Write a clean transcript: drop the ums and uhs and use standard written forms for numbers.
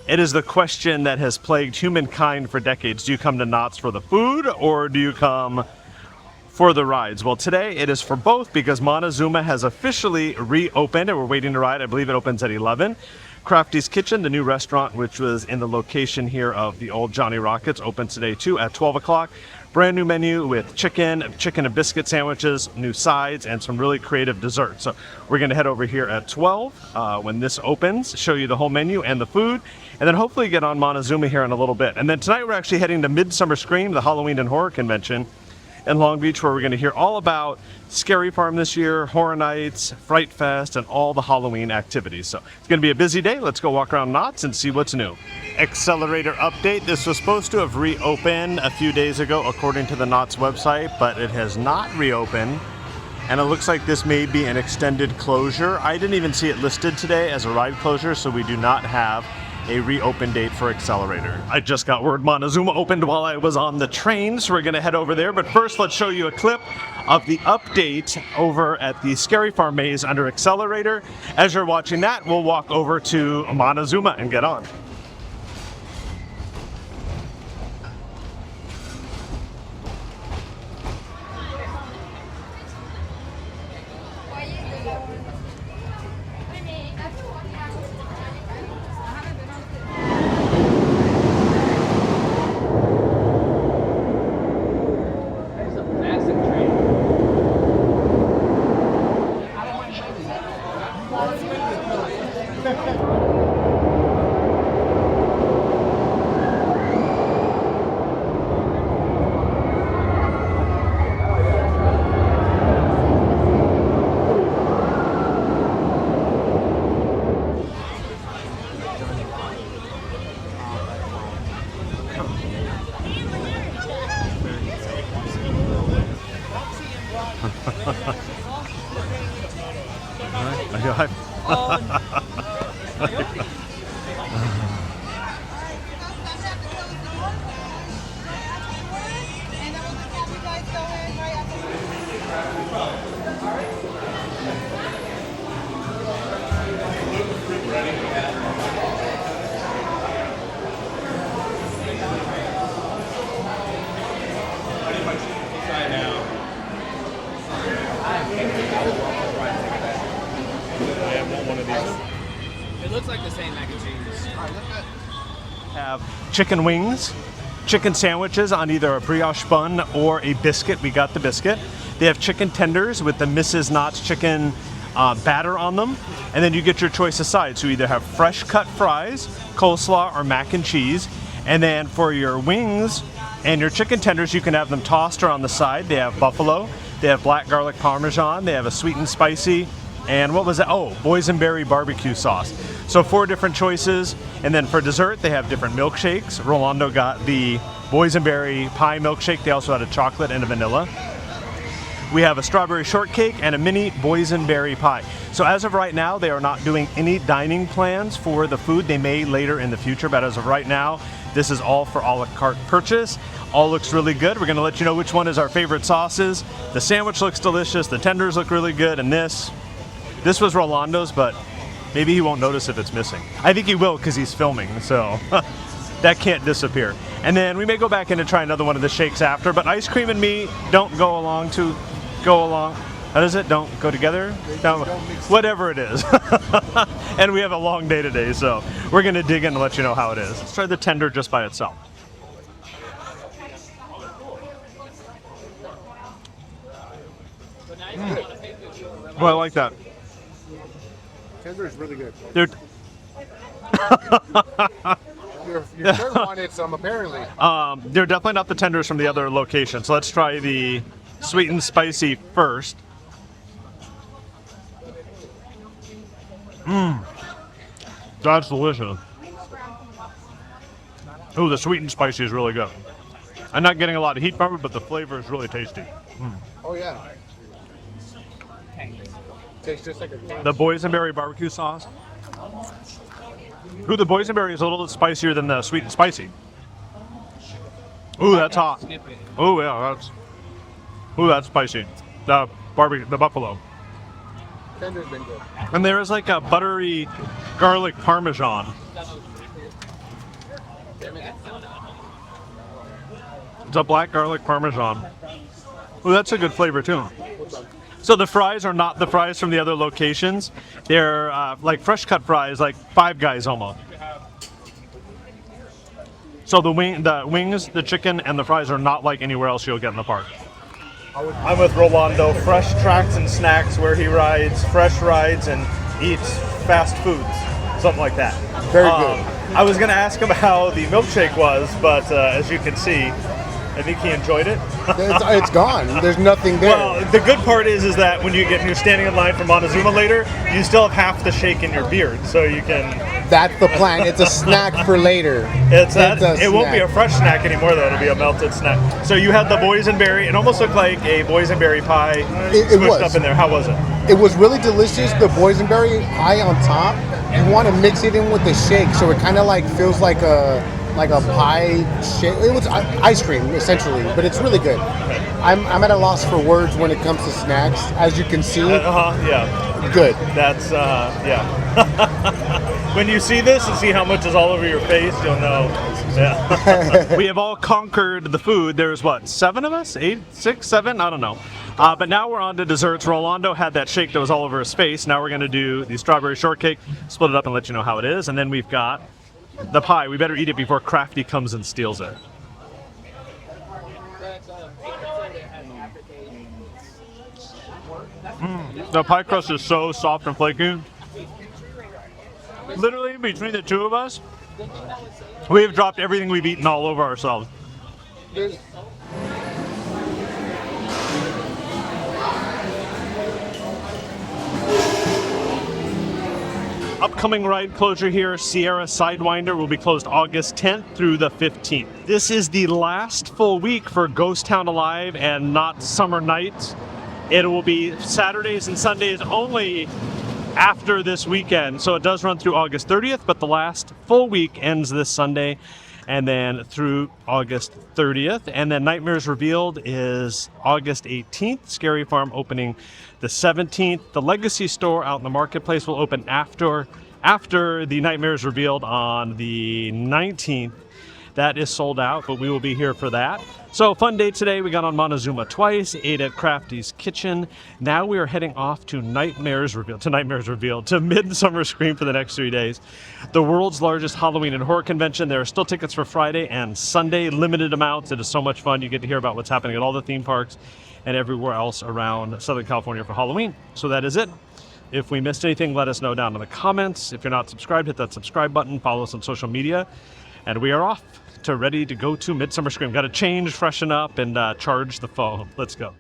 It is the question that has plagued humankind for decades. Do you come to Knott's for the food, or do you come for the rides? Well, today it is for both, because MonteZOOma has officially reopened and we're waiting to ride. I believe it opens at 11. Crafty's Kitchen, the new restaurant, which was in the location here of the old Johnny Rockets, opens today too at 12 o'clock. Brand new menu with chicken and biscuit sandwiches, new sides, and some really creative desserts. So we're going to head over here at 12 when this opens, show you the whole menu and the food, and then hopefully get on MonteZOOma here in a little bit. And then tonight we're actually heading to Midsummer Scream, the Halloween and Horror Convention in Long Beach, where we're going to hear all about Scary Farm this year, Horror Nights, Fright Fest, and all the Halloween activities. So it's going to be a busy day. Let's go walk around Knott's and see what's new. Xcelerator update. This was supposed to have reopened a few days ago according to the Knott's website, but it has not reopened. And it looks like this may be an extended closure. I didn't even see it listed today as a ride closure, so we do not have a reopen date for Xcelerator. I just got word MonteZOOma opened while I was on the train, so we're gonna head over there. But first, let's show you a clip of the update over at the Scary Farm maze under Xcelerator. As you're watching that, we'll walk over to MonteZOOma and get on. It looks like the same mac and cheese. Have chicken wings, chicken sandwiches on either a brioche bun or a biscuit. We got the biscuit. They have chicken tenders with the Mrs. Knott's chicken batter on them. And then you get your choice of sides. So you either have fresh cut fries, coleslaw, or mac and cheese. And then for your wings and your chicken tenders, you can have them tossed or on the side. They have buffalo. They have black garlic parmesan. They have a sweet and spicy. And what was that? Oh, boysenberry barbecue sauce. So 4 different choices. And then for dessert, they have different milkshakes. Rolando got the boysenberry pie milkshake. They also had a chocolate and a vanilla. We have a strawberry shortcake and a mini boysenberry pie. So as of right now, they are not doing any dining plans for the food. They may later in the future, but as of right now, this is all for a la carte purchase. All looks really good. We're gonna let you know which one is our favorite sauces. The sandwich looks delicious. The tenders look really good. And this was Rolando's, but maybe he won't notice if it's missing. I think he will because he's filming, so that can't disappear. And then we may go back in and try another one of the shakes after, but ice cream and me don't go along. How does it? Don't go together? Whatever it is. And we have a long day today, so we're gonna dig in and let you know how it is. Let's try the tender just by itself. Oh, I like that. Tender is really good. They're Your third one, it's apparently. they're definitely not the tenders from the other location. So let's try the sweet and spicy first. That's delicious. Oh, the sweet and spicy is really good. I'm not getting a lot of heat from it, but the flavor is really tasty. Oh yeah. Tastes just like a. The boysenberry barbecue sauce. Ooh, the boysenberry is a little bit spicier than the sweet and spicy. Ooh, that's hot. Oh yeah, that's spicy. The buffalo. Tender's been good. And there is like a buttery garlic parmesan. It's a black garlic parmesan. Oh, that's a good flavor too. So the fries are not the fries from the other locations. They're like fresh cut fries, like Five Guys almost. So the wings, the chicken, and the fries are not like anywhere else you'll get in the park. I'm with Rolando, fresh tracks and snacks, where he rides fresh rides and eats fast foods, something like that. Very good. I was going to ask him how the milkshake was, but as you can see, I think he enjoyed it. It's gone. There's nothing there. Well, the good part is that when you're standing in line for MonteZOOma later, you still have half the shake in your beard, so you can. That's the plan. It's a snack for later. It won't be a fresh snack anymore, though. It'll be a melted snack. So you had the boysenberry. It almost looked like a boysenberry pie squished up in there. How was it? It was really delicious. The boysenberry pie on top. You want to mix it in with the shake, so it kind of like feels like a pie shake. It was ice cream essentially, but it's really good. I'm at a loss for words when it comes to snacks, as you can see. Yeah. Good. That's yeah. When you see this and see how much is all over your face, you'll know. Yeah. We have all conquered the food. There's what, 7 of us? 8, 6, 7? I don't know. But now we're on to desserts. Rolando had that shake that was all over his face. Now we're going to do the strawberry shortcake, split it up and let you know how it is. And then we've got the pie. We better eat it before Crafty comes and steals it. The pie crust is so soft and flaky. Literally, between the two of us, we have dropped everything we've eaten all over ourselves. Upcoming ride closure here, Sierra Sidewinder will be closed August 10th through the 15th. This is the last full week for Ghost Town Alive and Knott Summer Nights. It will be Saturdays and Sundays only after this weekend. So it does run through August 30th, but the last full week ends this Sunday and then through August 30th. And then Nightmares Revealed is August 18th. Scary Farm opening the 17th. The Legacy Store out in the marketplace will open after the Nightmares Revealed on the 19th. That is sold out, but we will be here for that. So fun day today. We got on MonteZOOma twice, ate at Crafty's Kitchen. Now we are heading off to Nightmares Revealed, to Midsummer Scream for the next 3 days. The world's largest Halloween and horror convention. There are still tickets for Friday and Sunday, limited amounts. It is so much fun. You get to hear about what's happening at all the theme parks and everywhere else around Southern California for Halloween. So that is it. If we missed anything, let us know down in the comments. If you're not subscribed, hit that subscribe button. Follow us on social media. And we are off to ready to go to Midsummer Scream. Got to change, freshen up, and charge the phone. Let's go.